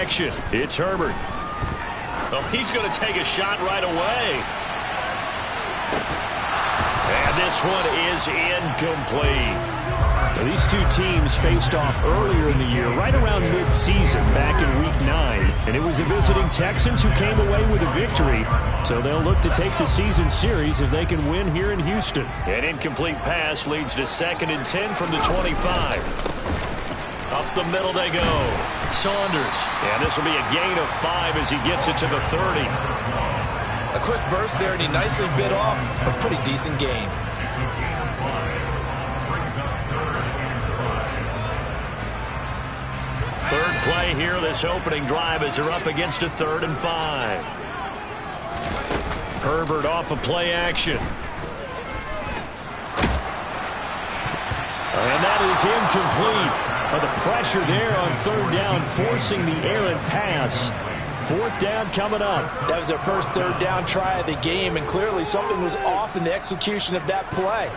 action. It's Herbert. Oh, he's going to take a shot right away. And this one is incomplete. These two teams faced off earlier in the year, right around mid-season, back in Week 9. And it was the visiting Texans who came away with a victory. So they'll look to take the season series if they can win here in Houston. An incomplete pass leads to 2nd and 10 from the 25. Up the middle they go. Saunders. And this will be a gain of 5 as he gets it to the 30. A quick burst there, and he nicely bit off a pretty decent gain. Third play here, this opening drive, as they're up against a 3rd and 5. Herbert off of play action. And that is incomplete. The pressure there on 3rd down, forcing the errant pass. 4th down coming up. That was their first 3rd down try of the game, and clearly something was off in the execution of that play.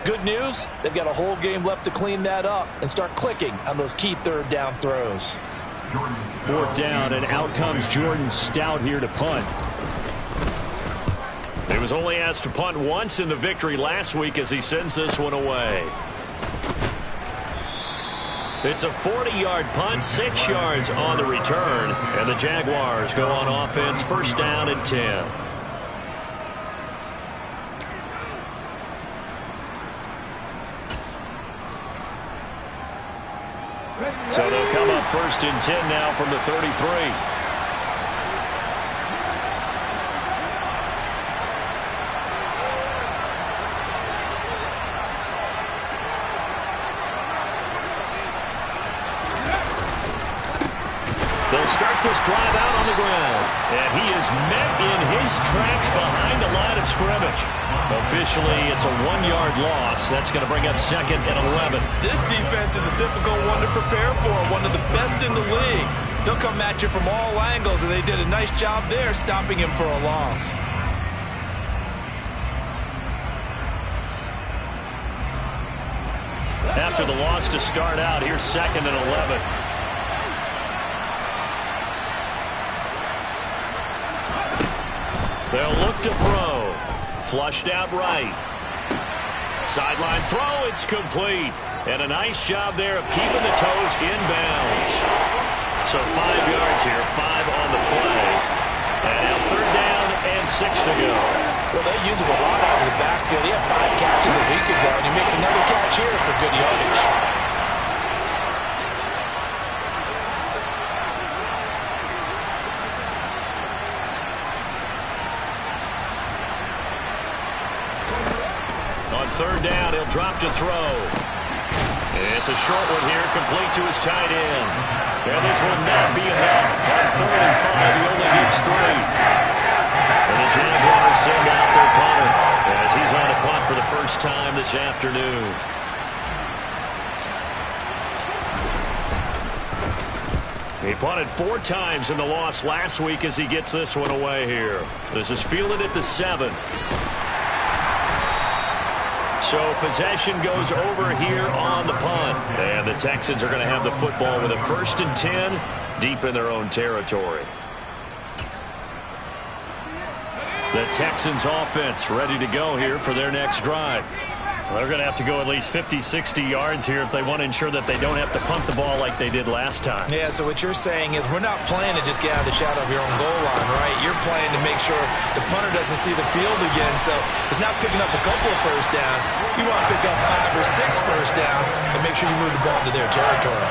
Good news, they've got a whole game left to clean that up and start clicking on those key 3rd down throws. 4th down, and out comes Jordan Stout here to punt. He was only asked to punt once in the victory last week as he sends this one away. It's a 40-yard punt, 6 yards on the return, and the Jaguars go on offense, 1st down and 10. So they'll come up 1st and 10 now from the 33. They'll start this drive out on the ground. And he is met in his tracks behind the line of scrimmage. Officially, it's a 1-yard loss. That's going to bring up 2nd and 11. This defense is a difficult one to prepare for, one of the best in the league. They'll come at you from all angles, and they did a nice job there stopping him for a loss. After the loss to start out, here's 2nd and 11. They'll look to throw. Flushed out right. Sideline throw, it's complete. And a nice job there of keeping the toes inbounds. So 5 yards here, 5 on the play. And now 3rd down and 6 to go. Well, they use him a lot out of the backfield. He had 5 catches a week ago, and he makes another catch here for good yardage. On 3rd down, he'll drop to throw. It's a short one here, complete to his tight end. And this will not be enough. On 3rd and 5, he only needs 3. And the Jaguars send out their punter as he's on a punt for the first time this afternoon. He punted 4 times in the loss last week as he gets this one away here. This is fielded at the 7. So possession goes over here on the punt. And the Texans are going to have the football with a 1st and 10 deep in their own territory. The Texans offense ready to go here for their next drive. Well, they're going to have to go at least 50, 60 yards here if they want to ensure that they don't have to punt the ball like they did last time. Yeah, so what you're saying is we're not playing to just get out of the shadow of your own goal line, right? You're playing to make sure the punter doesn't see the field again. So it's not picking up a couple of 1st downs. You want to pick up 5 or 6 1st downs and make sure you move the ball into their territory.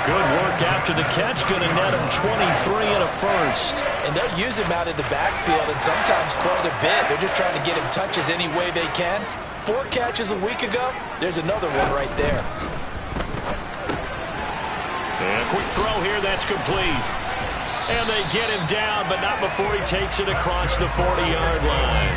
Good work after the catch. Going to net him 23 and a 1st. And they'll use him out in the backfield and sometimes quite a bit. They're just trying to get him touches any way they can. 4 catches a week ago, there's another one right there. And a quick throw here, that's complete. And they get him down, but not before he takes it across the 40-yard line.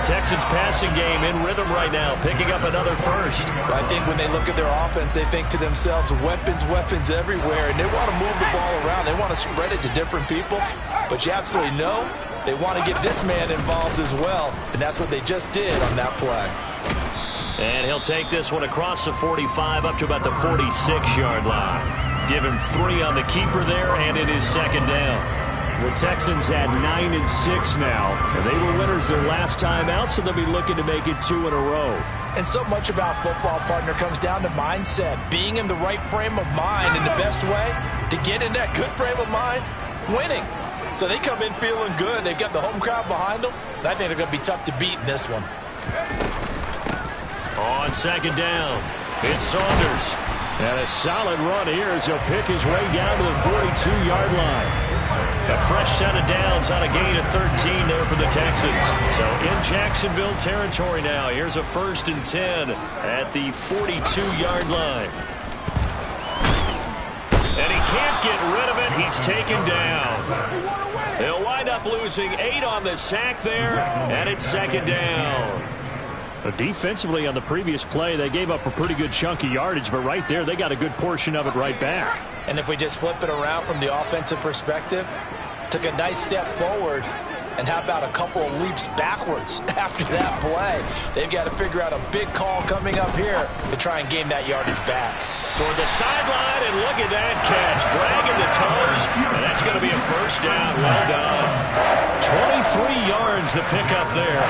Texans passing game in rhythm right now, picking up another 1st. I think when they look at their offense, they think to themselves, weapons, weapons everywhere, and they want to move the ball around. They want to spread it to different people, but you absolutely know they want to get this man involved as well, and that's what they just did on that play. And he'll take this one across the 45 up to about the 46-yard line. Give him 3 on the keeper there, and it is second down. The Texans at 9-6 now. They were winners their last time out, so they'll be looking to make it 2 in a row. And so much about football, partner, comes down to mindset. Being in the right frame of mind, and the best way to get in that good frame of mind, winning. So they come in feeling good. They've got the home crowd behind them. And I think they're going to be tough to beat in this one. On second down, it's Saunders. And a solid run here as he'll pick his way down to the 42-yard line. A fresh set of downs on a gain of 13 there for the Texans. So in Jacksonville territory now. Here's a 1st and 10 at the 42-yard line. And he can't get rid of it. He's taken down. They'll wind up losing 8 on the sack there, and it's second down. Defensively on the previous play, they gave up a pretty good chunk of yardage, but right there, they got a good portion of it right back. And if we just flip it around from the offensive perspective, took a nice step forward, and how about a couple of leaps backwards after that play? They've got to figure out a big call coming up here to try and gain that yardage back. Toward the sideline, and look at that catch. Dragging the toes, and that's going to be a first down. Well done. 23 yards the pickup there.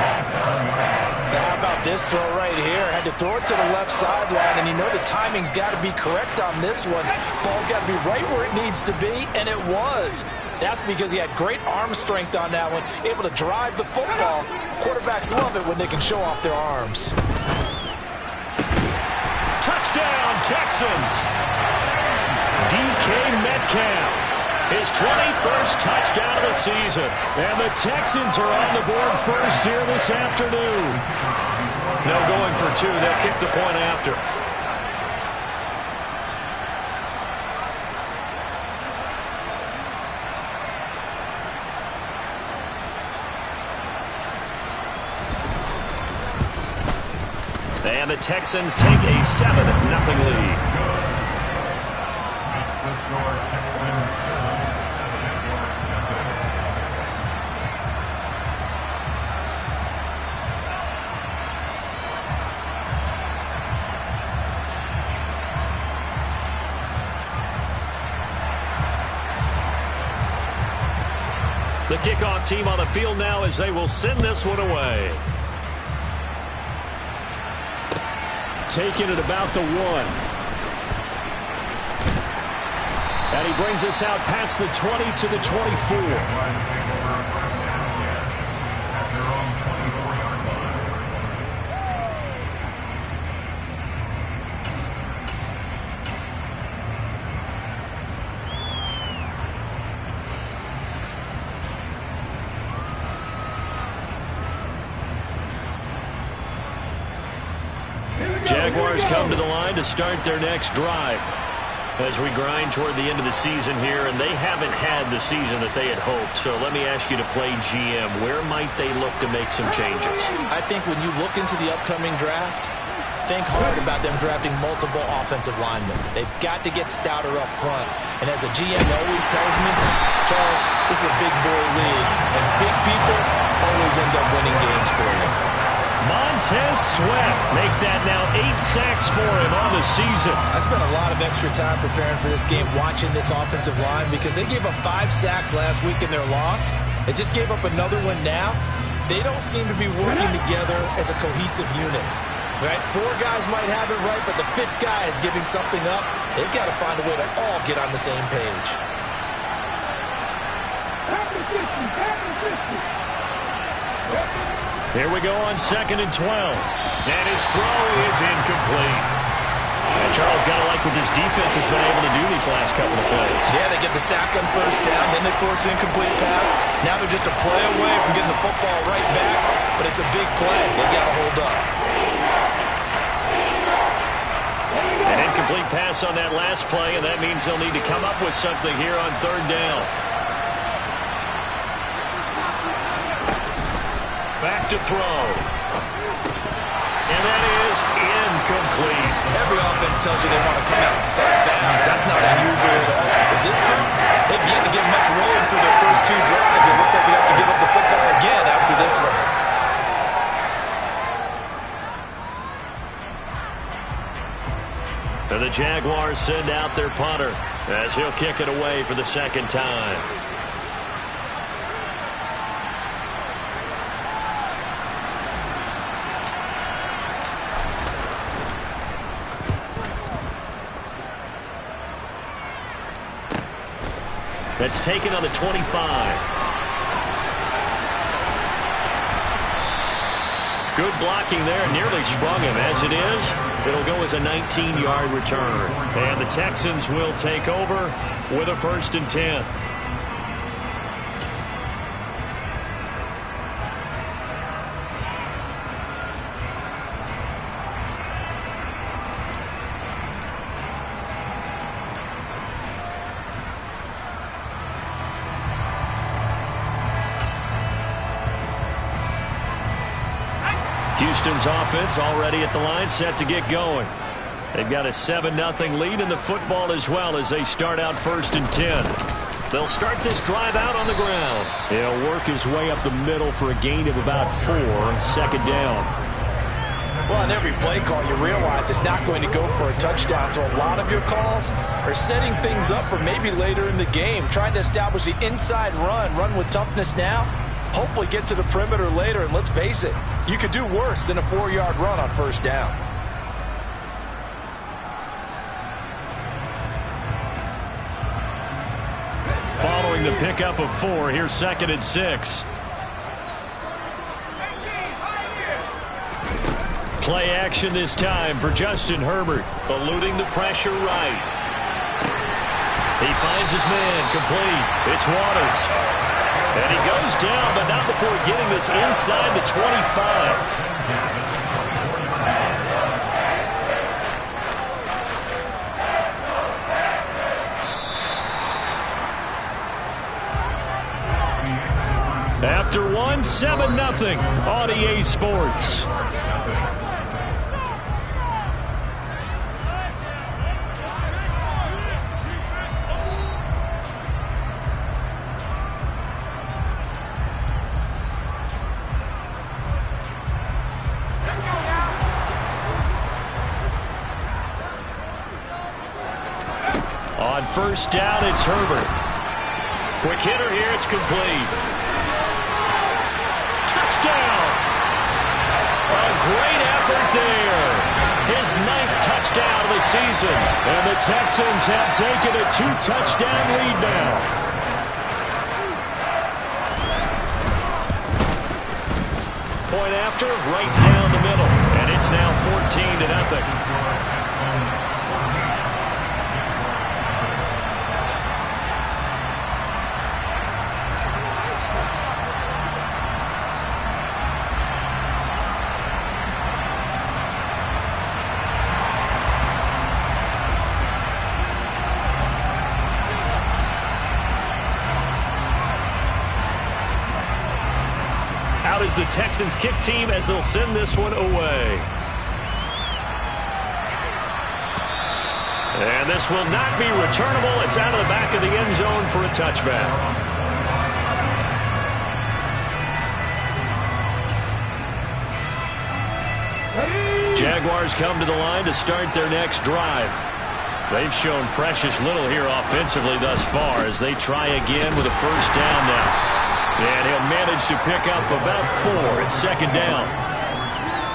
Now how about this throw right here? Had to throw it to the left sideline, and you know the timing's got to be correct on this one. Ball's got to be right where it needs to be, and it was. That's because he had great arm strength on that one, able to drive the football. Quarterbacks love it when they can show off their arms. Touchdown, Texans. DK Metcalf. His 21st touchdown of the season. And the Texans are on the board first here this afternoon. No going for 2. They'll kick the point after. And the Texans take a 7-0 lead. The kickoff team on the field now as they will send this one away. Taking it about the 1. And he brings us out past the 20 to the 24. Jaguars come to the line to start their next drive as we grind toward the end of the season here, and they haven't had the season that they had hoped. So let me ask you to play GM. Where might they look to make some changes? I think when you look into the upcoming draft, think hard about them drafting multiple offensive linemen. They've got to get stouter up front. And as a GM always tells me, Charles, this is a big boy league, and big people always end up winning games for you. Montez Sweat make that now 8 sacks for him on the season. I spent a lot of extra time preparing for this game watching this offensive line because they gave up 5 sacks last week in their loss. They just gave up another one now. They don't seem to be working together as a cohesive unit. Right? 4 guys might have it right, but the 5th guy is giving something up. They've got to find a way to all get on the same page. Here we go on 2nd and 12. And his throw is incomplete. And Charles got to like what this defense has been able to do these last couple of plays. Yeah, they get the sack on first down, then they force an incomplete pass. Now they're just a play away from getting the football right back, but it's a big play. They've got to hold up. An incomplete pass on that last play, and that means they'll need to come up with something here on 3rd down. Back to throw. And that is incomplete. Every offense tells you they want to come out and start fast. That's not unusual at all. But this group, they've yet to get much rolling through their first 2 drives. It looks like they have to give up the football again after this one. And the Jaguars send out their punter as he'll kick it away for the second time. That's taken on the 25. Good blocking there, nearly sprung him. As it is, it'll go as a 19-yard return. And the Texans will take over with a 1st and 10. Houston's offense already at the line, set to get going. They've got a 7-0 lead in the football as well as they start out 1st and 10. They'll start this drive out on the ground. He'll work his way up the middle for a gain of about 4, 2nd down. Well, on every play call, you realize it's not going to go for a touchdown, so a lot of your calls are setting things up for maybe later in the game, trying to establish the inside run with toughness now, hopefully get to the perimeter later, and let's face it, you could do worse than a 4-yard run on 1st down. Following the pickup of 4, here's 2nd and 6. Play action this time for Justin Herbert, eluding the pressure right. He finds his man, complete. It's Waters. And he goes down, but not before getting this inside the 25. After 1, 7-0 on EA Sports. On 1st down, it's Herbert. Quick hitter here, it's complete. Touchdown! A great effort there. His 9th touchdown of the season. And the Texans have taken a 2-touchdown lead now. Point after, right down the middle. And it's now 14-0. Out is the Texans kick team as they'll send this one away. And this will not be returnable. It's out of the back of the end zone for a touchback. Jaguars come to the line to start their next drive. They've shown precious little here offensively thus far as they try again with a 1st down now. And he'll manage to pick up about 4. It's 2nd down.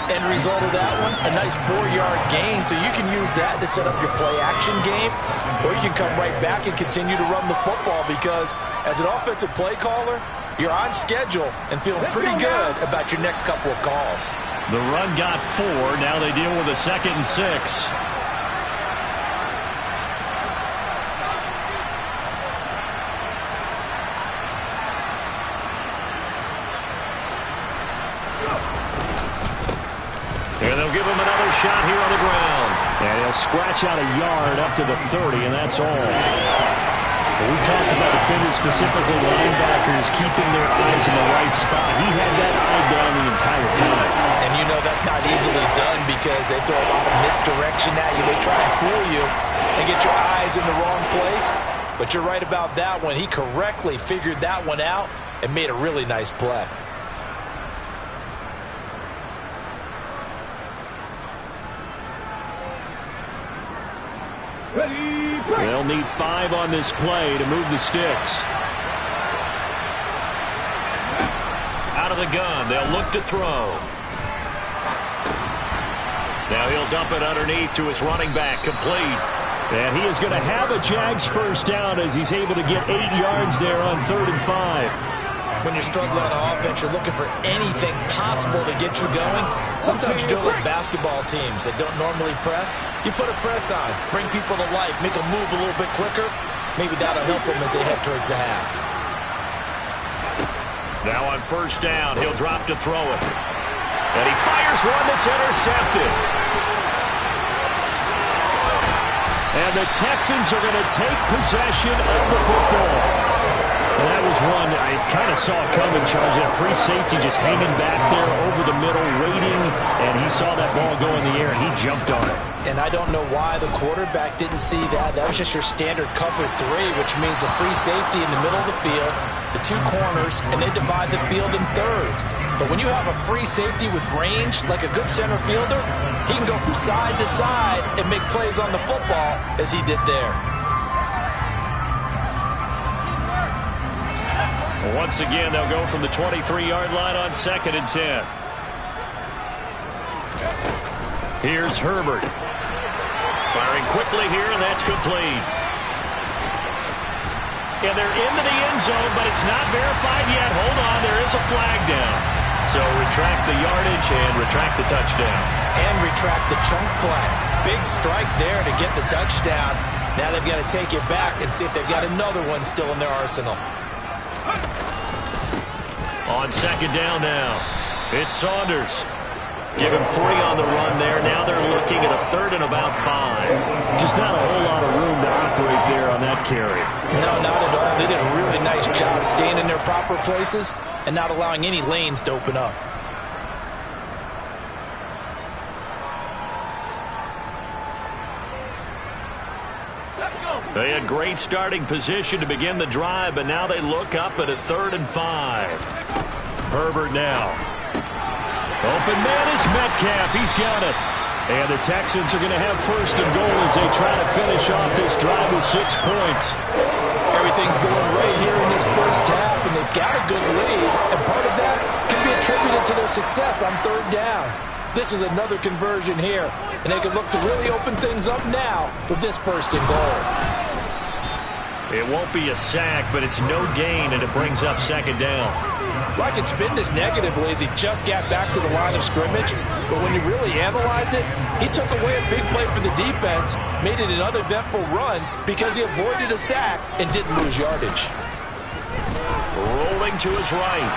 End result of that one, a nice 4-yard gain. So you can use that to set up your play-action game, or you can come right back and continue to run the football because as an offensive play caller, you're on schedule and feeling pretty good about your next couple of calls. The run got 4. Now they deal with a 2nd and 6. And they'll give him another shot here on the ground. And he'll scratch out a yard up to the 30, and that's all. We talk about defenders, specifically linebackers, keeping their eyes in the right spot. He had that eye down the entire time. And you know that's not easily done because they throw a lot of misdirection at you. They try and fool you and get your eyes in the wrong place. But you're right about that one. He correctly figured that one out and made a really nice play. They'll need 5 on this play to move the sticks. Out of the gun, they'll look to throw. Now he'll dump it underneath to his running back, complete. And he is going to have a Jags first down as he's able to get 8 yards there on 3rd and 5. When you're struggling on offense, you're looking for anything possible to get you going. Sometimes you do it like basketball teams that don't normally press. You put a press on, bring people to life, make them move a little bit quicker. Maybe that'll help them as they head towards the half. Now on 1st down, he'll drop to throw it. And he fires one that's intercepted. And the Texans are going to take possession of the football. And that was one I kind of saw coming, Charles. That free safety just hanging back there over the middle, waiting. And he saw that ball go in the air, and he jumped on it. And I don't know why the quarterback didn't see that. That was just your standard cover 3, which means the free safety in the middle of the field, the 2 corners, and they divide the field in thirds. But when you have a free safety with range, like a good center fielder, he can go from side to side and make plays on the football as he did there. Once again, they'll go from the 23-yard line on 2nd and 10. Here's Herbert. Firing quickly here, and that's complete. And they're into the end zone, but it's not verified yet. Hold on, there is a flag down. So retract the yardage and retract the touchdown. And retract the chunk play. Big strike there to get the touchdown. Now they've got to take it back and see if they've got another one still in their arsenal. On 2nd down now, it's Saunders. Give him 3 on the run there. Now they're looking at a 3rd and about 5. Just not a whole lot of room to operate there on that carry. No, not at all. They did a really nice job staying in their proper places and not allowing any lanes to open up. They had great starting position to begin the drive, but now they look up at a 3rd and 5. Herbert now. Open man is Metcalf. He's got it. And the Texans are going to have 1st and goal as they try to finish off this drive with 6 points. Everything's going right here in this first half, and they've got a good lead, and part of that can be attributed to their success on 3rd downs. This is another conversion here, and they can look to really open things up now with this 1st and goal. It won't be a sack, but it's no gain, and it brings up 2nd down. Well, I can spin this negatively as he just got back to the line of scrimmage, but when you really analyze it, he took away a big play for the defense, made it an uneventful run because he avoided a sack and didn't lose yardage. Rolling to his right.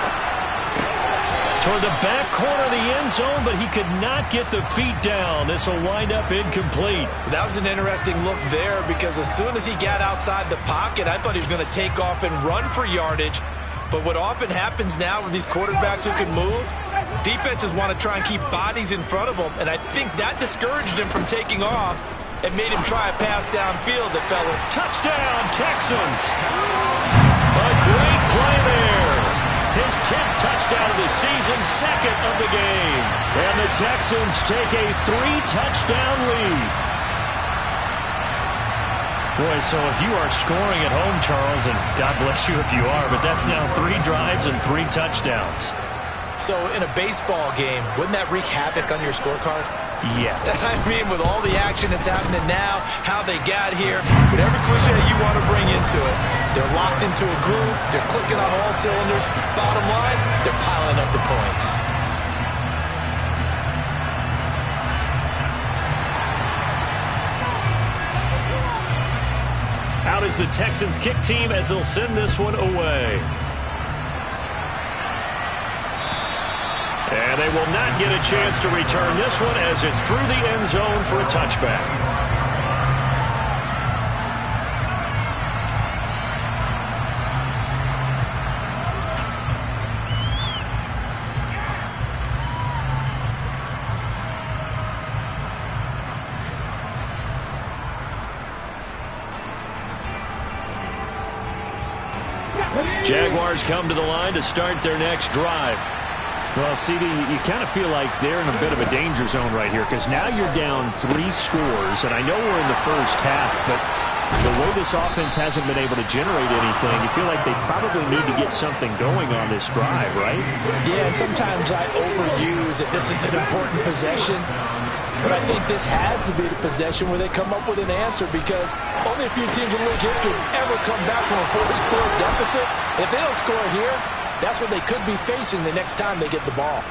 Toward the back corner of the end zone, but he could not get the feet down. This will wind up incomplete. That was an interesting look there because as soon as he got outside the pocket, I thought he was going to take off and run for yardage. But what often happens now with these quarterbacks who can move, defenses want to try and keep bodies in front of them, and I think that discouraged him from taking off and made him try a pass downfield that fell in. Touchdown, Texans! A great play there. His 10th touchdown of the season, 2nd of the game. And the Texans take a 3-touchdown lead. Boy, so if you are scoring at home, Charles, and God bless you if you are, but that's now 3 drives and 3 touchdowns. So in a baseball game, wouldn't that wreak havoc on your scorecard? Yeah. I mean, with all the action that's happening now, how they got here, whatever cliche you want to bring into it, they're locked into a groove, they're clicking on all cylinders. Bottom line, they're piling up the points. Out is the Texans kick team as they'll send this one away. And they will not get a chance to return this one as it's through the end zone for a touchback. Jaguars come to the line to start their next drive. Well, CD, you kind of feel like they're in a bit of a danger zone right here because now you're down 3 scores, and I know we're in the first half, but the way this offense hasn't been able to generate anything, you feel like they probably need to get something going on this drive, right? Yeah, and sometimes I overuse that this is an important possession, but I think this has to be the possession where they come up with an answer because only a few teams in league history have ever come back from a 4-score deficit. And if they don't score here, that's what they could be facing the next time they get the ball.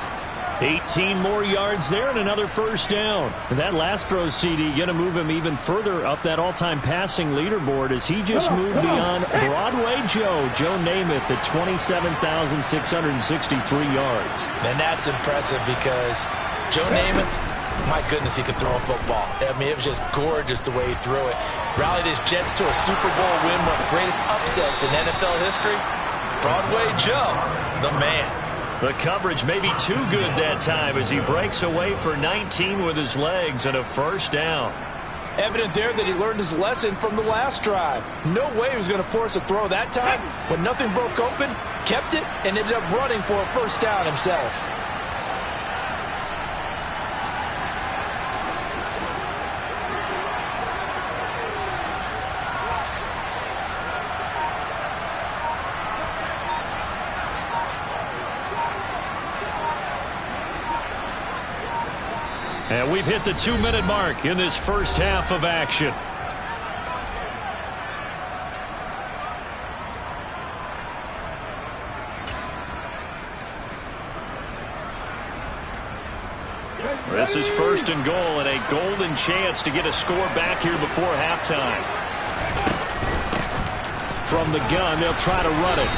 18 more yards there and another first down. And that last throw, CD, going to move him even further up that all-time passing leaderboard as he just moved beyond Broadway Joe Namath at 27,663 yards. And that's impressive because Joe Namath, my goodness, he could throw a football. I mean, it was just gorgeous the way he threw it. Rallied his Jets to a Super Bowl win, one of the greatest upsets in NFL history. Broadway Joe, the man. The coverage may be too good that time as he breaks away for 19 with his legs and a first down. Evident there that he learned his lesson from the last drive. No way he was going to force a throw that time. When nothing broke open, kept it, and ended up running for a first down himself. And we've hit the 2-minute mark in this first half of action. This is first and goal and a golden chance to get a score back here before halftime. From the gun, they'll try to run it.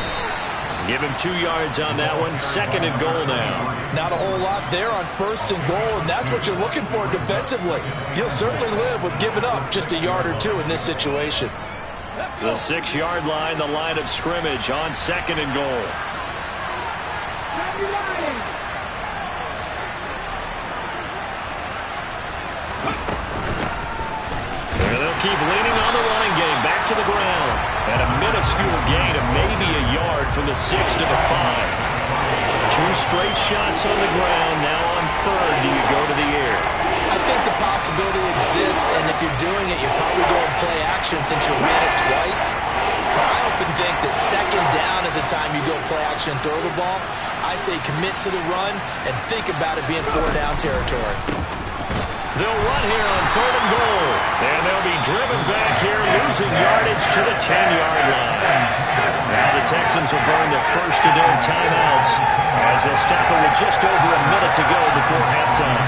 Give him 2 yards on that one. Second and goal now. Not a whole lot there on first and goal, and that's what you're looking for defensively. You'll certainly live with giving up just a yard or 2 in this situation. The 6-yard line, the line of scrimmage on second and goal. And they'll keep leaning on the running game. Back to the ground. And a minuscule gain of maybe a yard from the 6 to the 5. 2 straight shots on the ground. Now on third, do you go to the air? I think the possibility exists, and if you're doing it, you're probably going to play action since you ran it twice. But I often think that second down is the time you go play action and throw the ball. I say commit to the run and think about it being 4-down territory. They'll run here on third and goal. And they'll be driven back here, losing yardage to the 10-yard line. Now the Texans will burn the first of their timeouts as they'll stop it with just over a minute to go before halftime.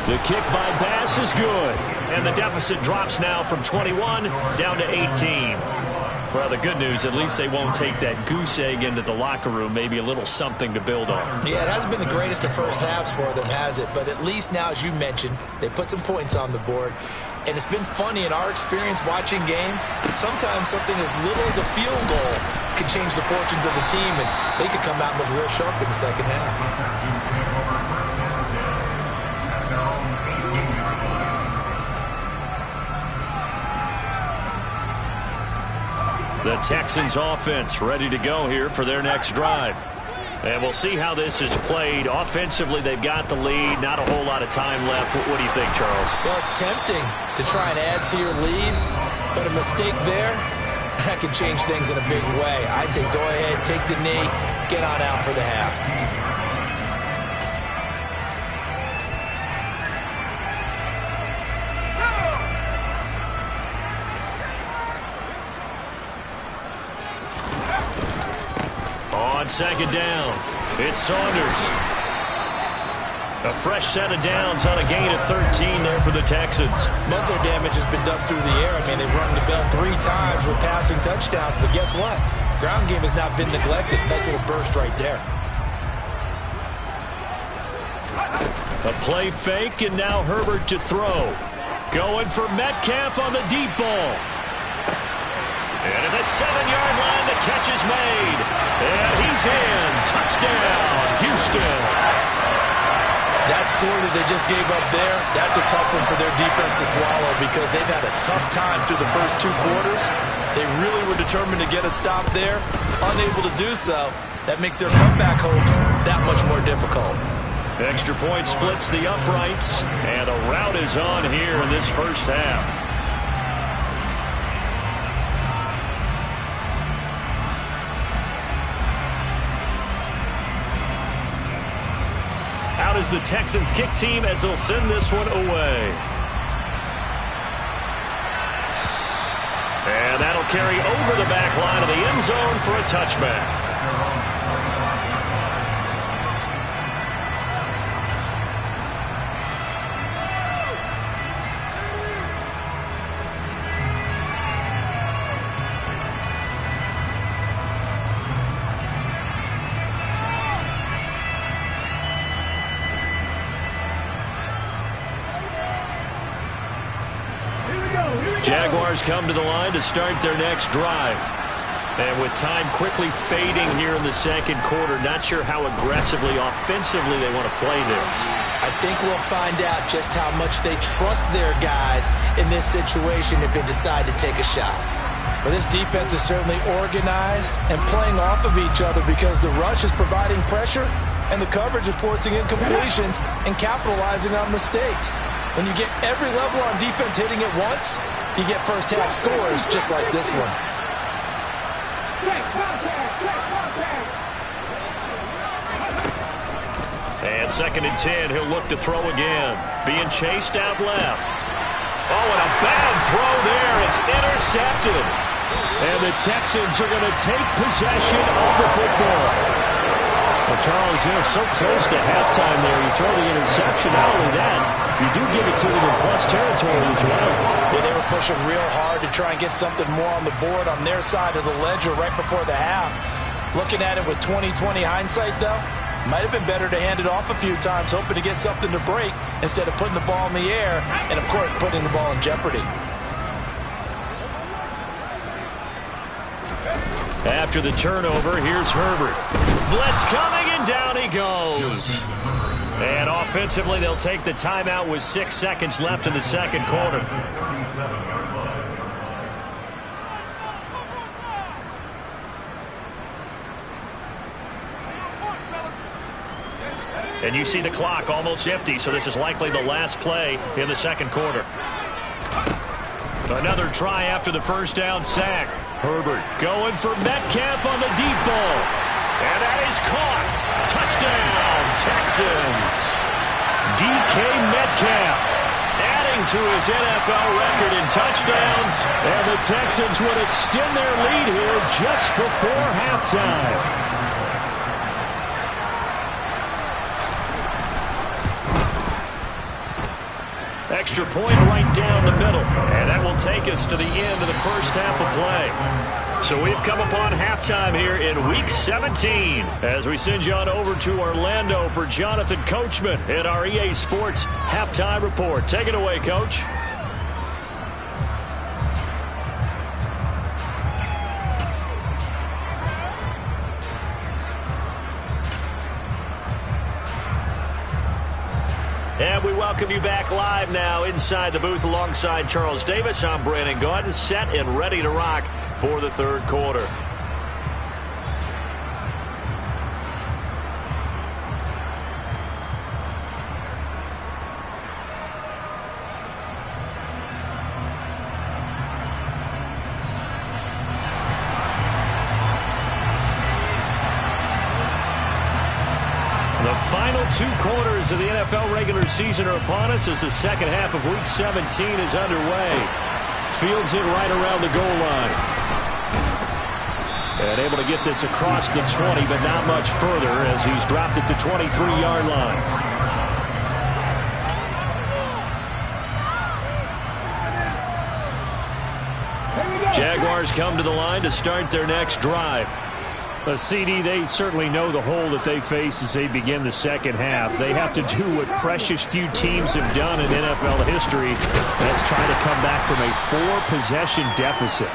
The kick by Bass is good. And the deficit drops now from 21 down to 18. Well, the good news, at least they won't take that goose egg into the locker room. Maybe a little something to build on. Yeah, it hasn't been the greatest of first halves for them, has it? But at least now, as you mentioned, they put some points on the board. And it's been funny in our experience watching games. Sometimes something as little as a field goal can change the fortunes of the team, and they could come out and look real sharp in the second half. The Texans offense ready to go here for their next drive. And we'll see how this is played. Offensively, they've got the lead. Not a whole lot of time left. What do you think, Charles? Well, it's tempting to try and add to your lead, but a mistake there, that can change things in a big way. I say go ahead, take the knee, get on out for the half. On second down, it's Saunders. A fresh set of downs on a gain of 13 there for the Texans. Most of their damage has been done through the air. I mean, they've rung the bell 3 times with passing touchdowns, but guess what? Ground game has not been neglected. Nice little burst right there. A play fake, and now Herbert to throw. Going for Metcalf on the deep ball. And at the 7-yard line, the catch is made. And he's in. Touchdown, Houston. That score that they just gave up there, that's a tough one for their defense to swallow because they've had a tough time through the first 2 quarters. They really were determined to get a stop there, unable to do so. That makes their comeback hopes that much more difficult. Extra point splits the uprights, and a rout is on here in this first half. Out is the Texans kick team as they'll send this one away. And that'll carry over the back line of the end zone for a touchback. Jaguars come to the line to start their next drive. And with time quickly fading here in the second quarter, not sure how aggressively, offensively they want to play this. I think we'll find out just how much they trust their guys in this situation if they decide to take a shot. Well, this defense is certainly organized and playing off of each other because the rush is providing pressure and the coverage is forcing incompletions and capitalizing on mistakes. When you get every level on defense hitting at once, you get first half scores just like this one. And 2nd and 10, he'll look to throw again. Being chased out left. Oh, and a bad throw there. It's intercepted. And the Texans are going to take possession of the football. Well, Charles, so close to halftime there. You throw the interception. Not only that, you do give it to them in plus territory as well. Yeah, they were pushing real hard to try and get something more on the board on their side of the ledger right before the half. Looking at it with 20/20 hindsight, though, might have been better to hand it off a few times, hoping to get something to break instead of putting the ball in the air and, of course, putting the ball in jeopardy. After the turnover, here's Herbert. Blitz coming, and down he goes. And offensively, they'll take the timeout with 6 seconds left in the second quarter. And you see the clock almost empty, so this is likely the last play in the second quarter. Another try after the first down sack. Herbert going for Metcalf on the deep ball. And that is caught. Touchdown, Texans. DK Metcalf adding to his NFL record in touchdowns. And the Texans would extend their lead here just before halftime. Extra point right down the middle. And that will take us to the end of the first half of play. So we've come upon halftime here in Week 17 as we send you on over to Orlando for Jonathan Coachman in our EA Sports Halftime Report. Take it away, Coach. And we welcome you back live now inside the booth alongside Charles Davis. I'm Brandon Gaudin, set and ready to rock for the third quarter. The final 2 quarters of the NFL regular season are upon us as the second half of Week 17 is underway. Fields it right around the goal line. And able to get this across the 20, but not much further as he's dropped at the 23-yard line. Jaguars come to the line to start their next drive. CD, they certainly know the hole that they face as they begin the second half. They have to do what precious few teams have done in NFL history. That's try to come back from a 4-possession deficit.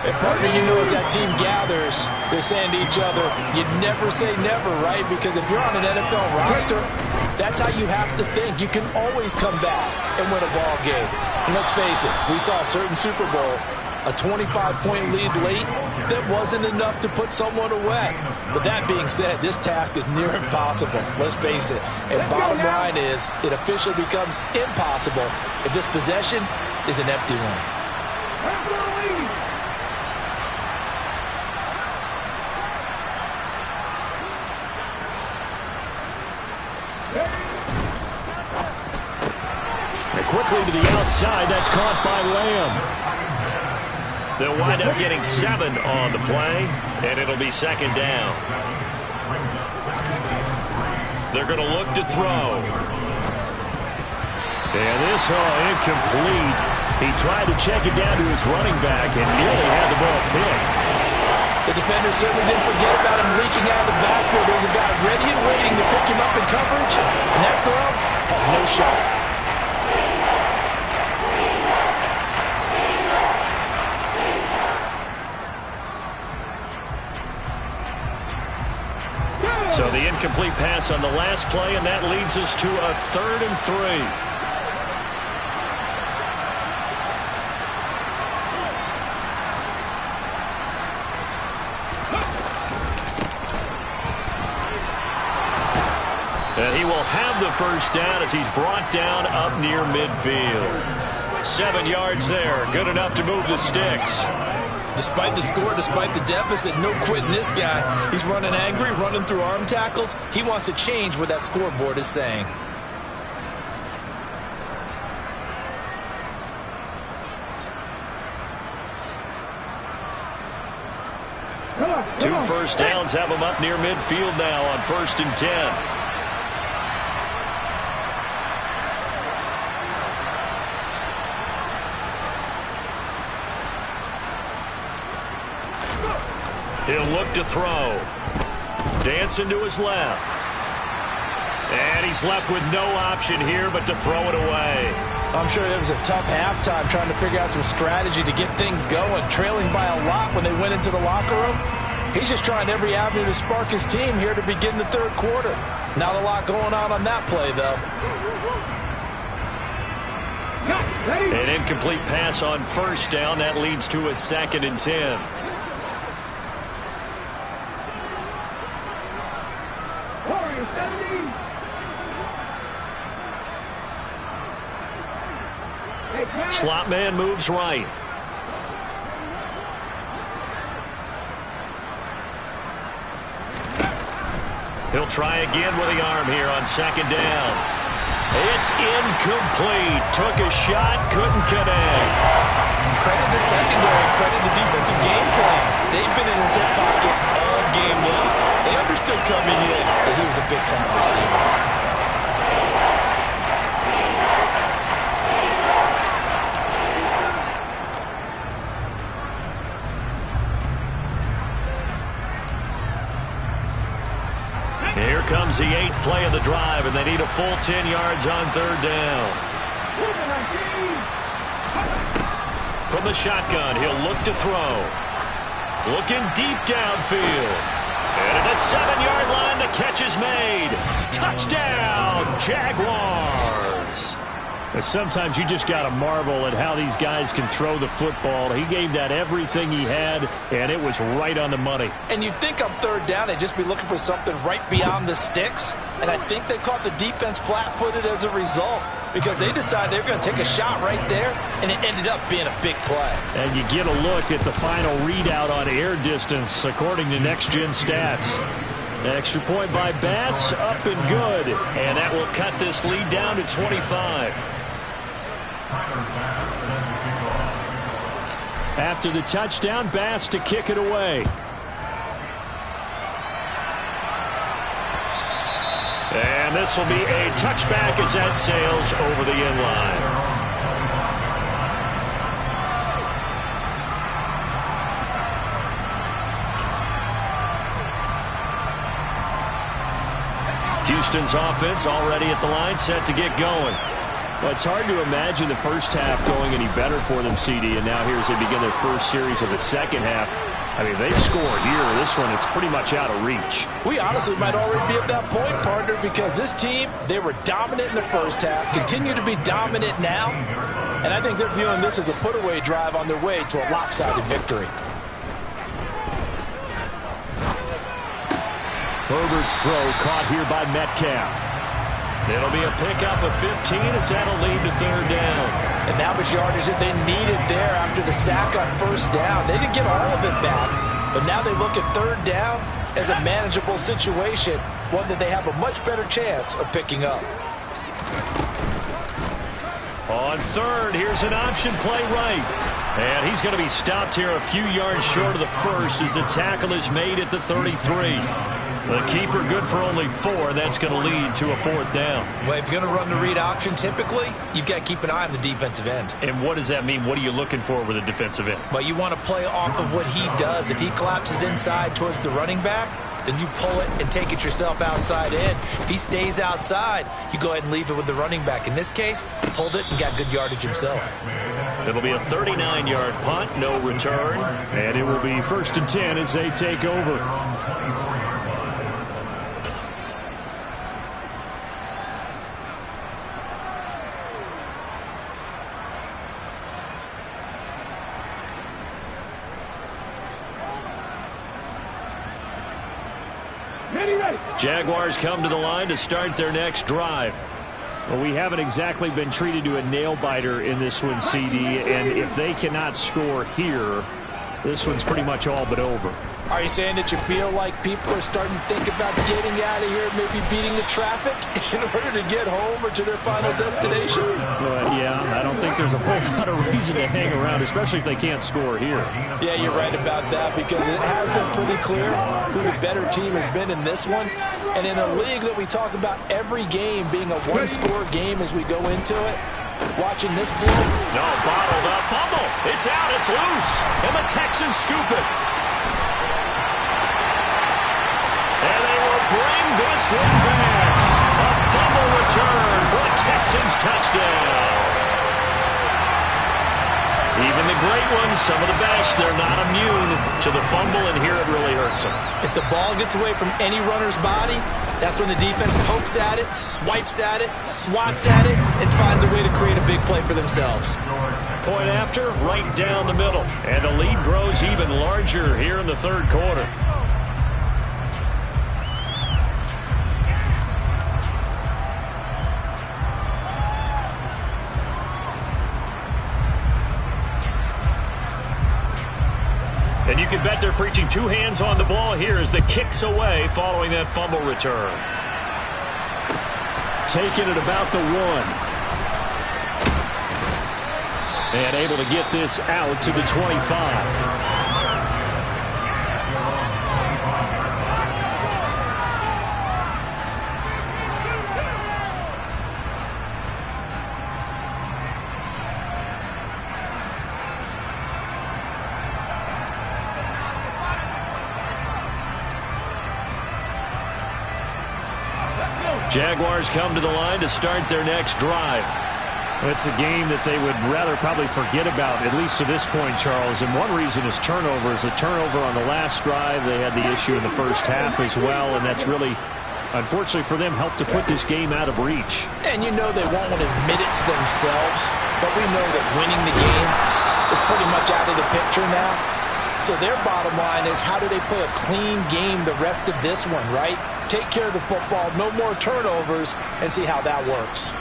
And partner, as that team gathers, they're saying to each other, you never say never, right? Because if you're on an NFL roster, That's how you have to think. You can always come back and win a ball game. And let's face it, we saw a certain Super Bowl, a 25-point lead late, that wasn't enough to put someone away. But that being said, this task is near impossible. Let's face it. And bottom line is, it officially becomes impossible if this possession is an empty one. And quickly to the outside, that's caught by Lamb. They'll wind up getting 7 on the play, and it'll be second down. They're going to look to throw. And this incomplete. He tried to check it down to his running back and nearly had the ball picked. The defender certainly didn't forget about him leaking out of the backfield. There's a guy ready and waiting to pick him up in coverage, and that throw had no shot. So the incomplete pass on the last play, and that leads us to a 3rd and 3. And he will have the first down as he's brought down up near midfield. 7 yards there, good enough to move the sticks. Despite the score, despite the deficit, no quitting this guy. He's running angry, running through arm tackles. He wants to change what that scoreboard is saying. Two first downs have him up near midfield now on 1st and 10. He'll look to throw. Dancing to his left. And he's left with no option here but to throw it away. I'm sure it was a tough halftime trying to figure out some strategy to get things going. Trailing by a lot when they went into the locker room. He's just trying every avenue to spark his team here to begin the 3rd quarter. Not a lot going on that play, though. An incomplete pass on 1st down. That leads to a 2nd and 10. Slot man moves right. He'll try again with the arm here on 2nd down. It's incomplete. Took a shot, couldn't connect. Credit the secondary, credit the defensive game plan. They've been in his hip pocket all game long. They understood coming in that he was a big-time receiver. Here comes the 8th play of the drive, and they need a full 10 yards on 3rd down. From the shotgun, he'll look to throw. Looking deep downfield. And at the 7-yard line, the catch is made. Touchdown, Jaguars. Sometimes you just got to marvel at how these guys can throw the football. He gave that everything he had, and it was right on the money. And you'd think on 3rd down they'd just be looking for something right beyond the sticks. And I think they caught the defense flat-footed as a result because they decided they were going to take a shot right there, and it ended up being a big play. And you get a look at the final readout on air distance according to Next Gen Stats. Extra point by Bass, up and good. And that will cut this lead down to 25. After the touchdown, Bass to kick it away. And this will be a touchback as that sails over the end line. Houston's offense already at the line, set to get going. Well, it's hard to imagine the first half going any better for them, CD, and now here as they begin their first series of the second half. I mean, they score here. This one, it's pretty much out of reach. We honestly might already be at that point, partner, because this team, they were dominant in the first half, continue to be dominant now, and I think they're viewing this as a put-away drive on their way to a lopsided victory. Herbert's throw caught here by Metcalf. It'll be a pickup of 15 as that'll lead to third down. And now much yardage that they needed there after the sack on first down. They didn't get all of it back, but now they look at third down as a manageable situation, one that they have a much better chance of picking up. On third, here's an option play right. And he's going to be stopped here a few yards short of the first as the tackle is made at the 33. The keeper good for only 4. That's going to lead to a fourth down. Well, if you're going to run the read option, typically, you've got to keep an eye on the defensive end. And what does that mean? What are you looking for with a defensive end? Well, you want to play off of what he does. If he collapses inside towards the running back, then you pull it and take it yourself outside in. If he stays outside, you go ahead and leave it with the running back. In this case, pulled it and got good yardage himself. It'll be a 39-yard punt, no return. And it will be 1st and 10 as they take over. Jaguars come to the line to start their next drive. Well, we haven't exactly been treated to a nail-biter in this one, CD, and if they cannot score here, this one's pretty much all but over. Are you saying that you feel like people are starting to think about getting out of here, maybe beating the traffic in order to get home or to their final destination? Yeah, I don't think there's a whole lot of reason to hang around, especially if they can't score here. Yeah, you're right about that because it has been pretty clear who the better team has been in this one. And in a league that we talk about every game being a one-score game as we go into it, watching this blow. No, bottled up, fumble. It's out, it's loose. And the Texans scoop it. And they will bring this one back. A fumble return for a Texans touchdown. Even the great ones, some of the best, they're not immune to the fumble, and here it really hurts them. If the ball gets away from any runner's body, that's when the defense pokes at it, swipes at it, swats at it, and finds a way to create a big play for themselves. Point after, right down the middle. And the lead grows even larger here in the third quarter. And you can bet they're preaching two hands on the ball here as the kick's away following that fumble return. Taking it about the 1. And able to get this out to the 25. Jaguars come to the line to start their next drive. It's a game that they would rather probably forget about, at least to this point, Charles. And one reason is turnovers. A turnover on the last drive. They had the issue in the first half as well, and that's really, unfortunately for them, helped to put this game out of reach. And you know they won't want to admit it to themselves, but we know that winning the game is pretty much out of the picture now. So their bottom line is, how do they play a clean game the rest of this one, right? Take care of the football, no more turnovers, and see how that works.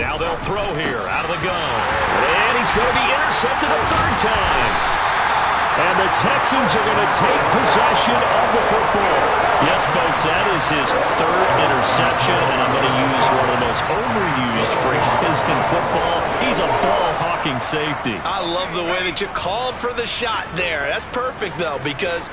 Now they'll throw here out of the gun. And he's going to be intercepted a third time. And the Texans are going to take possession of the football. Yes, folks, that is his third interception. And I'm going to use one of the most overused phrases in football. He's a ball-hawking safety. I love the way that you called for the shot there. That's perfect, though, because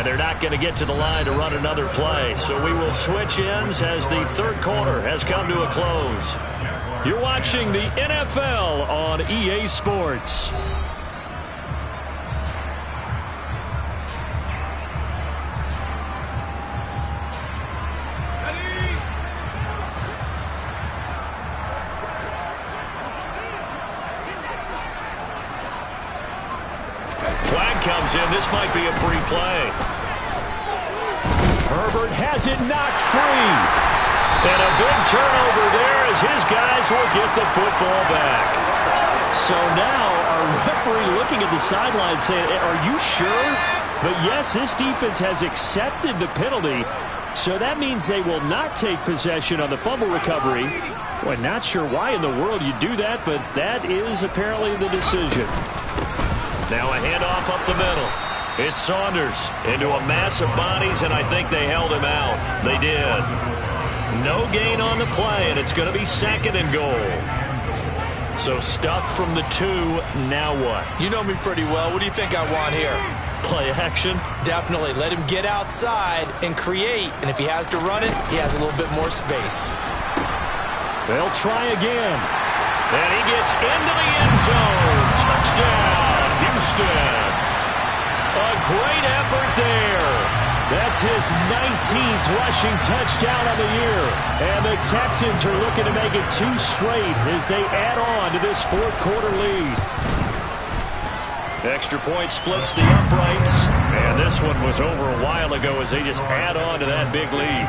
And they're not going to get to the line to run another play. So we will switch ends as the third quarter has come to a close. You're watching the NFL on EA Sports. Comes in. This might be a free play. Herbert has it knocked free. And a big turnover there as his guys will get the football back. So now our referee looking at the sideline saying, are you sure? But yes, this defense has accepted the penalty. So that means they will not take possession on the fumble recovery. Well, not sure why in the world you do that, but that is apparently the decision. Now a handoff up the middle. It's Saunders into a mass of bodies, and I think they held him out. They did. No gain on the play, and it's going to be 2nd and goal. So stuff from the 2. Now what? You know me pretty well. What do you think I want here? Play action? Definitely. Let him get outside and create. And if he has to run it, he has a little bit more space. They'll try again. And he gets into the end zone. Touchdown, Houston. A great effort there. That's his 19th rushing touchdown of the year. And the Texans are looking to make it 2 straight as they add on to this 4th quarter lead. Extra point splits the uprights. And this one was over a while ago as they just add on to that big lead.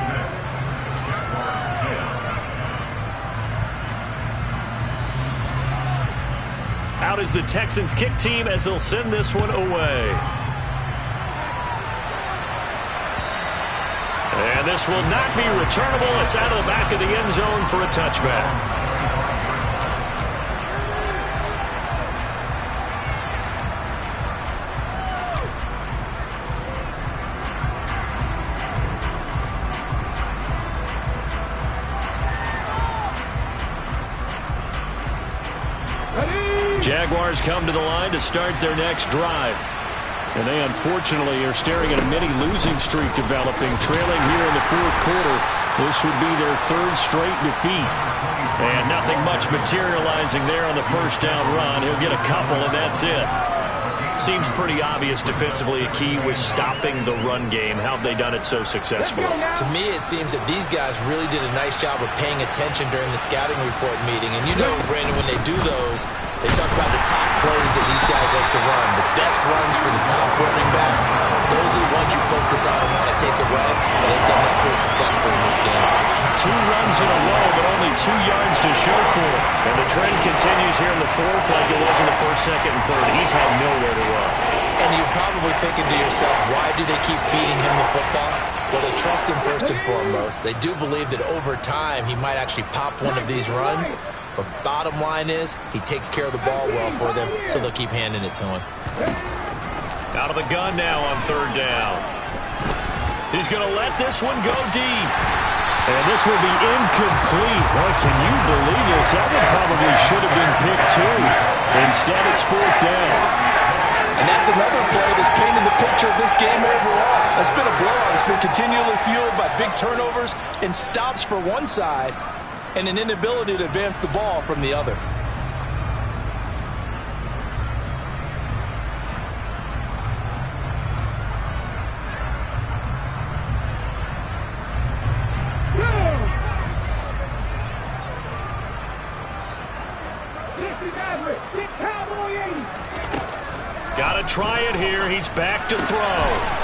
Out is the Texans kick team as they'll send this one away. And this will not be returnable. It's out of the back of the end zone for a touchback. Jaguars come to the line to start their next drive. And they unfortunately are staring at a mini losing streak developing, trailing here in the 4th quarter. This would be their 3rd straight defeat. And nothing much materializing there on the first down run. He'll get a couple, and that's it. Seems pretty obvious defensively a key was stopping the run game. How have they done it so successfully? To me, it seems that these guys really did a nice job of paying attention during the scouting report meeting. And you know, Brandon, when they do those, they talk about the top plays that these guys like to run. The best runs for the top running back. Those are the ones you focus on and want to take away. And they've done that pretty successfully in this game. 2 runs in a row, but only 2 yards to show for it. And the trend continues here in the 4th like it was in the 1st, 2nd, and 3rd. He's had nowhere to run. And you're probably thinking to yourself, why do they keep feeding him the football? Well, they trust him first and foremost. They do believe that over time he might actually pop one of these runs. But bottom line is he takes care of the ball well for them, so they'll keep handing it to him. Out of the gun now on 3rd down. He's going to let this one go deep. And this will be incomplete. Boy, can you believe this? That one probably should have been picked too. Instead, it's 4th down. And that's another play that's painted the picture of this game overall. It's been a blowout. It's been continually fueled by big turnovers and stops for one side and an inability to advance the ball from the other. Got to try it here. He's back to throw.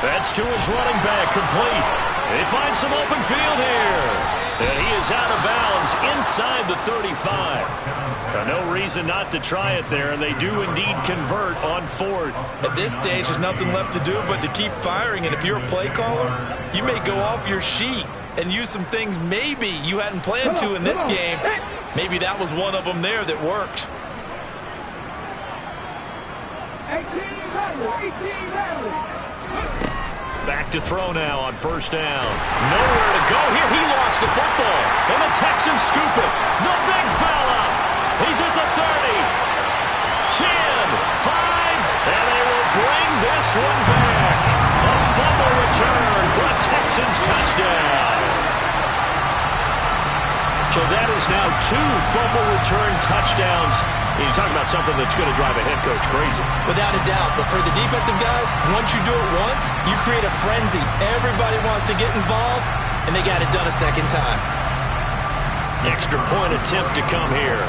That's to his running back, complete. They find some open field here. And he is out of bounds inside the 35. No reason not to try it there, and they do indeed convert on 4th. At this stage, there's nothing left to do but to keep firing. And if you're a play caller, you may go off your sheet and use some things maybe you hadn't planned to in this game. Maybe that was one of them there that worked. Back to throw now on 1st down. Nowhere to go here. He lost the football. And the Texans scoop it. The big fella. He's at the 30. 10, 5, and they will bring this one back. A fumble So that is now 2 fumble return touchdowns. You talk about something that's going to drive a head coach crazy. Without a doubt. But for the defensive guys, once you do it once, you create a frenzy. Everybody wants to get involved, and they got it done a second time. Extra point attempt to come here.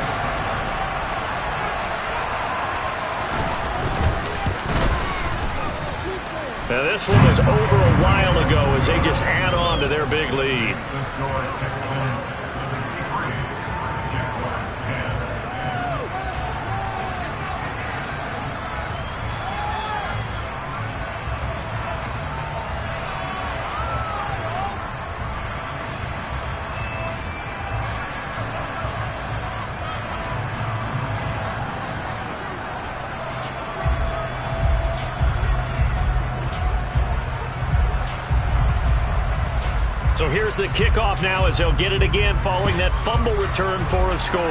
Now this one was over a while ago as they just add on to their big lead. So here's the kickoff now as they'll get it again following that fumble return for a score.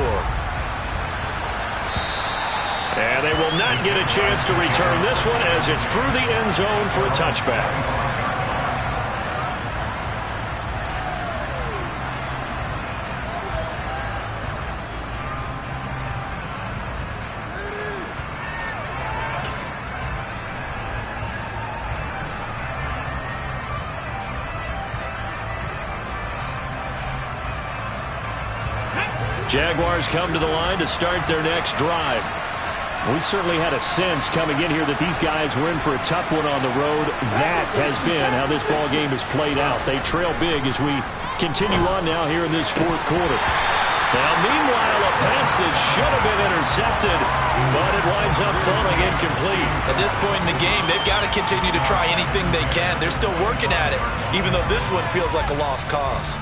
And they will not get a chance to return this one as it's through the end zone for a touchback. Jaguars come to the line to start their next drive. We certainly had a sense coming in here that these guys were in for a tough one on the road. That has been how this ball game has played out. They trail big as we continue on now here in this fourth quarter. Now, meanwhile, a pass that should have been intercepted, but it winds up falling incomplete. At this point in the game, they've got to continue to try anything they can. They're still working at it, even though this one feels like a lost cause.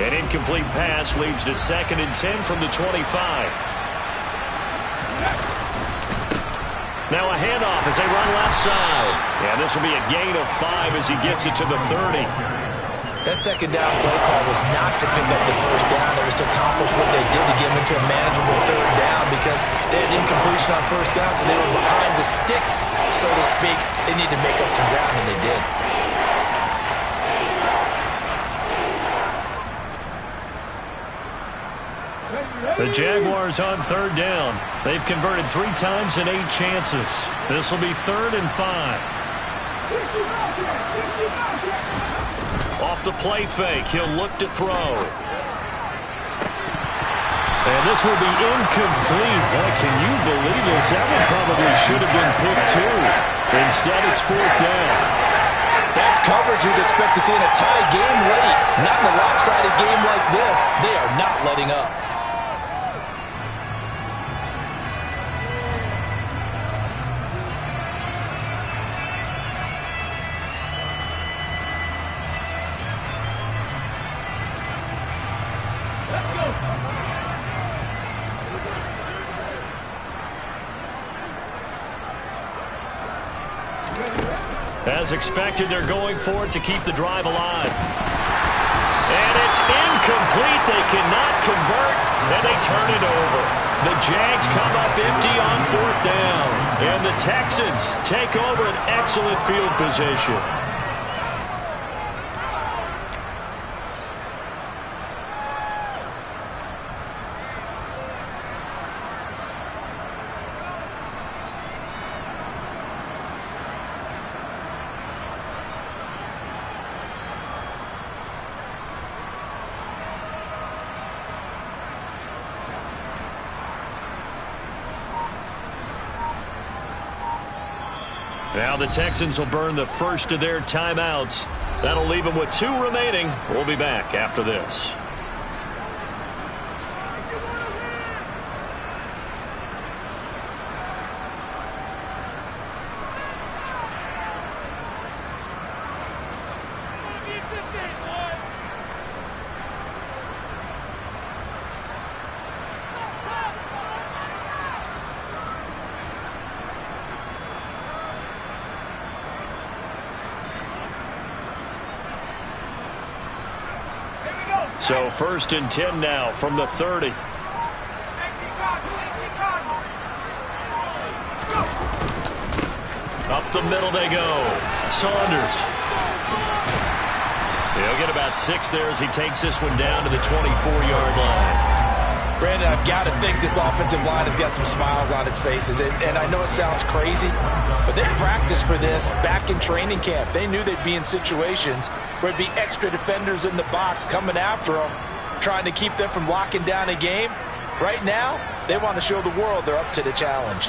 An incomplete pass leads to 2nd and 10 from the 25. Now a handoff as they run left side. And this will be a gain of 5 as he gets it to the 30. That second down play call was not to pick up the first down. It was to accomplish what they did to get them into a manageable 3rd down because they had incompletion on 1st down, so they were behind the sticks, so to speak. They need to make up some ground, and they did. The Jaguars on 3rd down. They've converted 3 times in 8 chances. This will be 3rd and 5. Off the play fake, he'll look to throw. And this will be incomplete. Boy, can you believe this? That one probably should have been picked too. Instead, it's 4th down. That's coverage you'd expect to see in a tie game late. Not in a lopsided game like this. They are not letting up. As expected, they're going for it to keep the drive alive. And it's incomplete. They cannot convert, and they turn it over. The Jags come up empty on 4th down. And the Texans take over an excellent field position. Now the Texans will burn the first of their timeouts. That'll leave them with 2 remaining. We'll be back after this. So 1st and 10 now from the 30. Up the middle they go. Saunders. He'll get about 6 there as he takes this one down to the 24-yard line. Brandon, I've got to think this offensive line has got some smiles on its faces. And I know it sounds crazy, but they practiced for this back in training camp. They knew they'd be in situations where it'd be extra defenders in the box coming after them, trying to keep them from locking down a game. Right now, they want to show the world they're up to the challenge.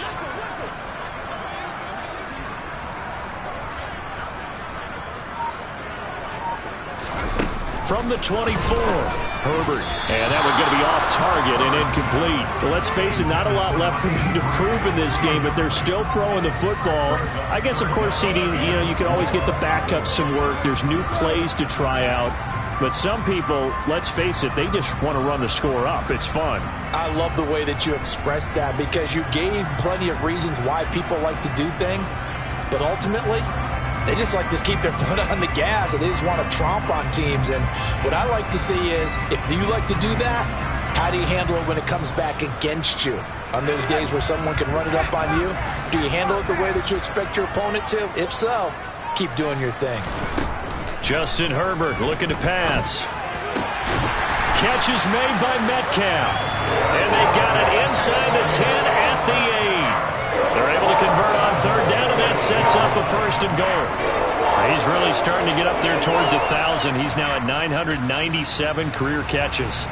From the 24, Herbert. And that one's going to be off target and incomplete. Well, let's face it, not a lot left for them to prove in this game, but they're still throwing the football. I guess, of course, CD, you can always get the backups some work. There's new plays to try out. But some people, let's face it, they just want to run the score up. It's fun. I love the way that you expressed that because you gave plenty of reasons why people like to do things. But ultimately, they just like to keep their foot on the gas, and they just want to tromp on teams. And what I like to see is, if you like to do that, how do you handle it when it comes back against you? On those days where someone can run it up on you, do you handle it the way that you expect your opponent to? If so, keep doing your thing. Justin Herbert looking to pass. Catch is made by Metcalf. And they've got it inside the 10 at the 8. They're able to convert on third down, and that sets up a 1st and goal. He's really starting to get up there towards 1,000. He's now at 997 career catches.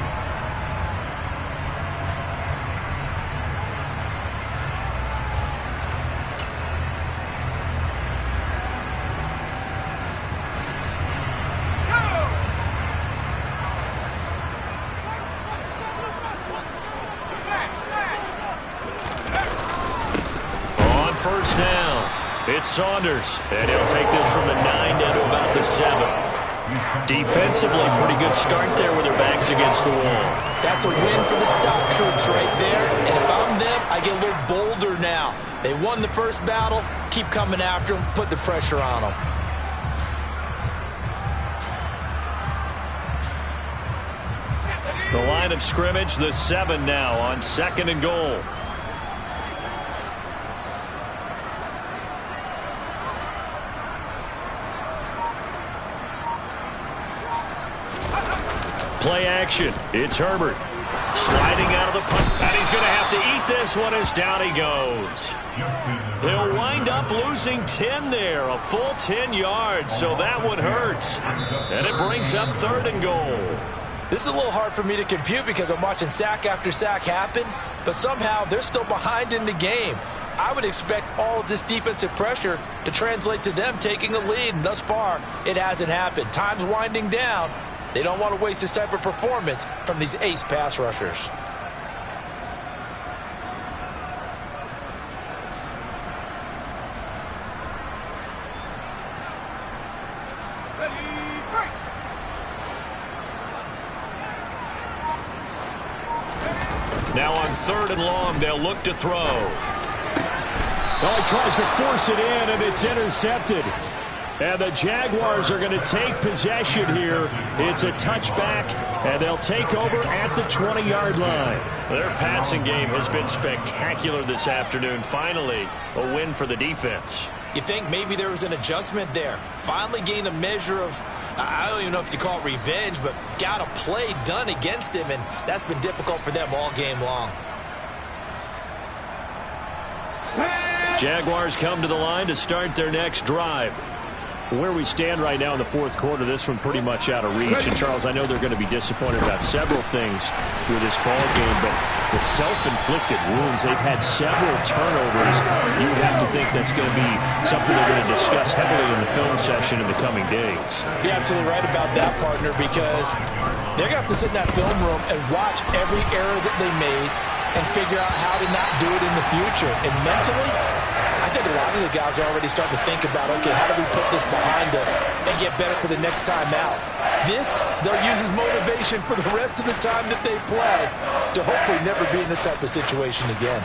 First down, it's Saunders, and he'll take this from the 9 down to about the 7. Defensively, pretty good start there with their backs against the wall. That's a win for the stop troops right there, and if I'm them, I get a little bolder now. They won the first battle, keep coming after them, put the pressure on them. The line of scrimmage, the 7 now on 2nd and goal. Play action. It's Herbert. Sliding out of the punt. And he's going to have to eat this one as down he goes. He'll wind up losing 10 there. A full 10 yards. So that one hurts. And it brings up 3rd and goal. This is a little hard for me to compute because I'm watching sack after sack happen. But somehow they're still behind in the game. I would expect all of this defensive pressure to translate to them taking a lead. And thus far, it hasn't happened. Time's winding down. They don't want to waste this type of performance from these ace pass rushers. Now on 3rd and long, they'll look to throw. Oh, he tries to force it in, and it's intercepted. And the Jaguars are going to take possession here. It's a touchback, and they'll take over at the 20-yard line. Their passing game has been spectacular this afternoon. Finally, a win for the defense. You think maybe there was an adjustment there. Finally gained a measure of, I don't even know if you call it revenge, but got a play done against him, and that's been difficult for them all game long. Jaguars come to the line to start their next drive. Where we stand right now in the 4th quarter, this one pretty much out of reach. And, Charles, I know they're going to be disappointed about several things with this ball game, but the self-inflicted wounds, they've had several turnovers. You would have to think that's going to be something they're going to discuss heavily in the film session in the coming days. You're absolutely right about that, partner, because they're going to have to sit in that film room and watch every error that they made and figure out how to not do it in the future. And mentally, I think a lot of the guys are already starting to think about, okay, how do we put this behind us and get better for the next time out? This, they'll use as motivation for the rest of the time that they play to hopefully never be in this type of situation again.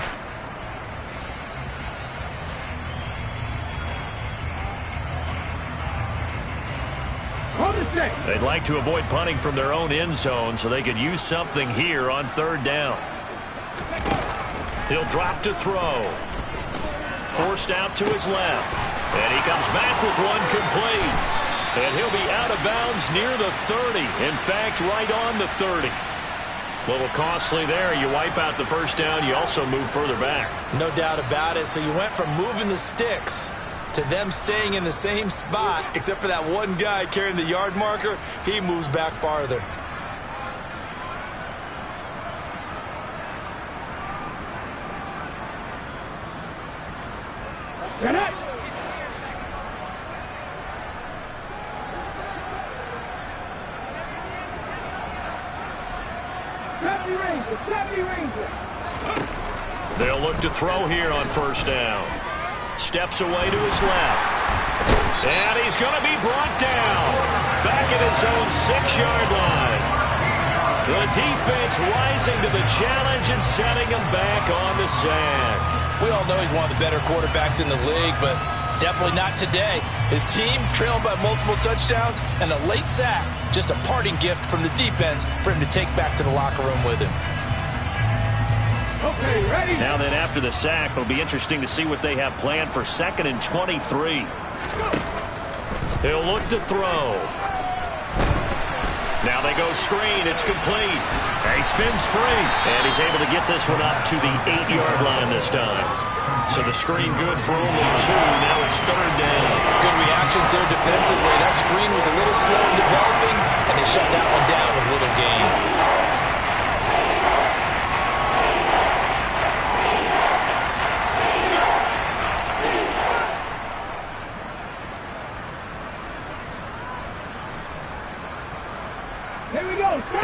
They'd like to avoid punting from their own end zone so they could use something here on 3rd down. He'll drop to throw. forced out to his left. And he comes back with one complete. And he'll be out of bounds near the 30. In fact, right on the 30. A little costly there. You wipe out the first down. You also move further back. No doubt about it. So you went from moving the sticks to them staying in the same spot, except for that one guy carrying the yard marker. He moves back farther. They'll look to throw here on first down. Steps away to his left. And he's going to be brought down. Back at his own 6-yard line. The defense rising to the challenge and setting him back on the sack. We all know he's one of the better quarterbacks in the league, but definitely not today. His team trailed by multiple touchdowns and a late sack. Just a parting gift from the defense for him to take back to the locker room with him. Okay, ready? Now then, after the sack, it'll be interesting to see what they have planned for 2nd and 23. He'll look to throw. Now they go screen. It's complete. And he spins free. And he's able to get this one up to the 8-yard line this time. So the screen good for only 2. Now it's 3rd down. Good reactions there defensively. That screen was a little slow in developing, and they shut that one down with little gain.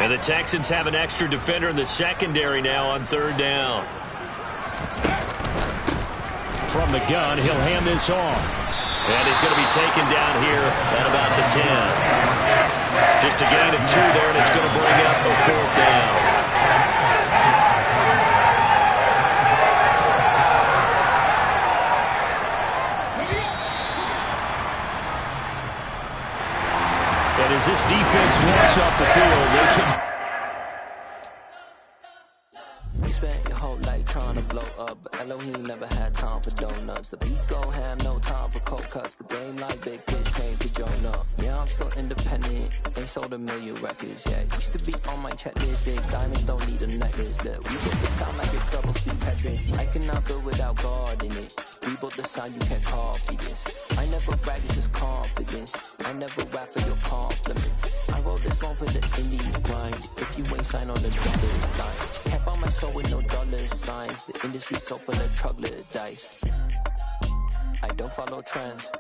And the Texans have an extra defender in the secondary now on 3rd down. From the gun, he'll hand this off. And he's going to be taken down here at about the 10. Just a gain of 2 there, and it's going to bring up a 4th down. And as this defense walks off the field, they can... You spent your whole life trying to blow up, but Elohim never had time for donuts. The beat go ham, no time for cold cuts. The game like big bitch came to join up. Yeah, I'm still independent, ain't sold a million records yet. Used to be on my checklist, big diamonds don't need a necklace. Look, we built the sound like it's double speed Tetris. I cannot build without God in it. We built the sound, you can't copy this. I never brag, it's just confidence. I never rap for your compliments. I wrote this one for the indie grind. If you ain't signed on the dotted line, can't buy my soul with no dollar signs. The industry so full of troglodytes. I don't follow trends.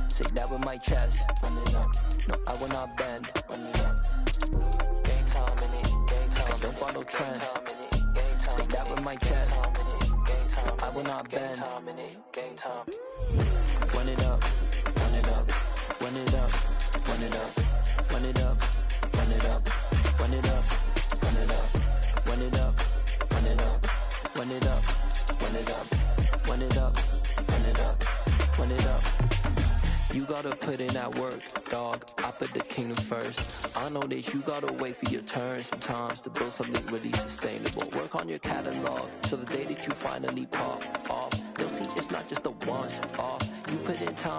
Say that with my chest. No, I will not bend. Game time in it. I don't follow trends. Say that with my chest. I will not bend. Run it up, run it up, run it up, run it up, run it up, run it up, run it up, run it up, run it up, run it up, run it up, run it up, run it up, run it up, run it up. You gotta put in that work, dog. I put the kingdom first. I know that you gotta wait for your turn sometimes to build something really sustainable. Work on your catalog, so the day that you finally pop off, you'll see it's not just a once off. You put in time.